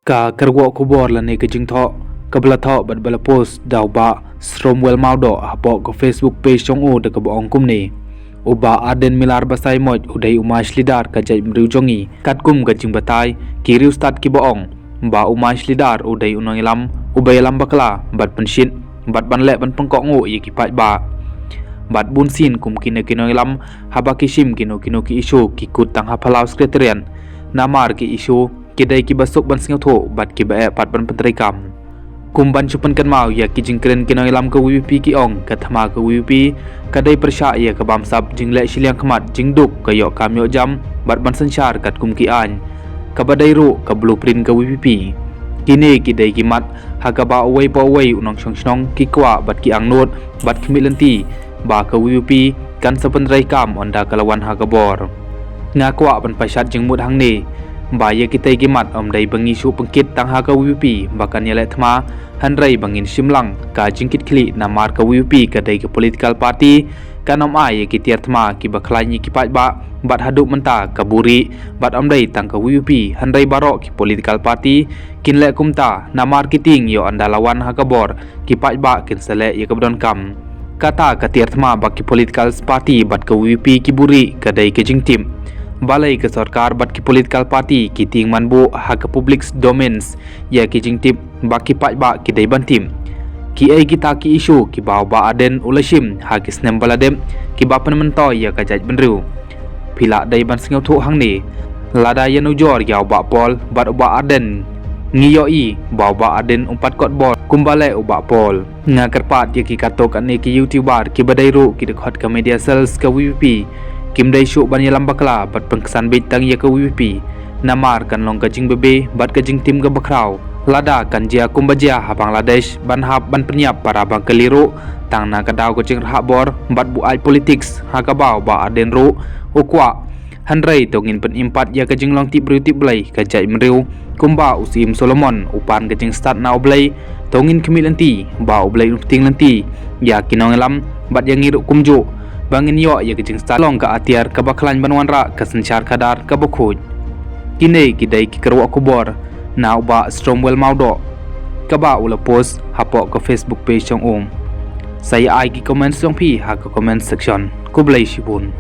ka kerwo kubor la ne ke jing tho kabla tho bat bala post daw ba stromwell maudo hapo ko Facebook page chong o de ka bong kum ni uba aden milar basai moj udai umash lidar ka jai mriu jongi kat kum ka jing batai ki riu start ki bong ba umash lidar udai unang ilam ubay lam bakla bat penshin bat ban le ban pengkok ngo ye ki pat ba bat bun sin kum kine kino ilam haba kishim kino ki isu ki kut tang hapalau sekretarian namar ki isu kidai ki basuk ban singau tho bat ki ba pat ban pentrai kam kum ban chupan kan mau ya ki jingkren kino ilam ka WP ki ong ka thama ka WP kadai persya ya ka bam sab jingle siliang khamat jingduk ka yo kam yo jam bat ban sanchar kat kum ki an ka badai ru ka blueprint ka WP kini kidai ki mat hagaba away pa away unong song ki kwa bat ki angnot bat ki milanti ba ka WP kan sapenrai kam onda kalawan hagabor ngakwa ban pasat jengmut hang ni ba ye kitai ki mat dai bangi su pengkit tang ha ka WP bakan yale thma hanrai bangin simlang ka jingkit khli namar ka WP ka dai ka political party kanom ai ki tiar thma ki bakhlai ki pat ba bat haduk menta kaburi bat dai tang ka WP hanrai baro ki political party kinle kumta namar kiting yo anda lawan hagabor ki pat ba kin sele ye ka bdon kam kata katir thma baki political party bat ka WP ki buri kadai ke jingtim balai ke sarkar bat ki political party ki ting manbu ha ka public domains ya ki jingtim baki pat ba ki dai bantim ki ai kita ki isu ki baw ba aden ulashim ha ki snem baladem ki ba pen mentoy ya ka jaj benru pila dai ban singau thu hang ni lada yanu jor yaw ba pol bat ba aden ngiyoi bawa aden umpat kot bor kumbale ubak pol nga kerpat ye ki katok ane ki youtuber ki badairu ki dekhot ka media sales ka WP kim dai syuk ban yalam bakla bat pengkesan bitang ye ka WP namar kan long ka jing bebe bat ka jing tim ka bakrau lada kan jia kumbajia habang ladesh ban hab ban penyap para bang keliru tang na ka daw ka jing rahak bor bat bu ai politics ha ka baw ba aden ru ukwa hanrai tongin pen impat ya ka jing long tip riu tip blai ka jai mriu kumba usim Solomon upan ke jing start na oblay tongin kemil lanti ba oblay ting lanti ya kinong lam bat yang ngiruk kumju bangin yo ya ke jing start long ka atiar ka baklan banwan ra ka senchar kadar ka bokhuj kine kidai ki kerwa kubor na ba stromwell maudo ka ba ula post hapo ka Facebook page chong saya ai ki comment song pi ha ka comment section kublai shibun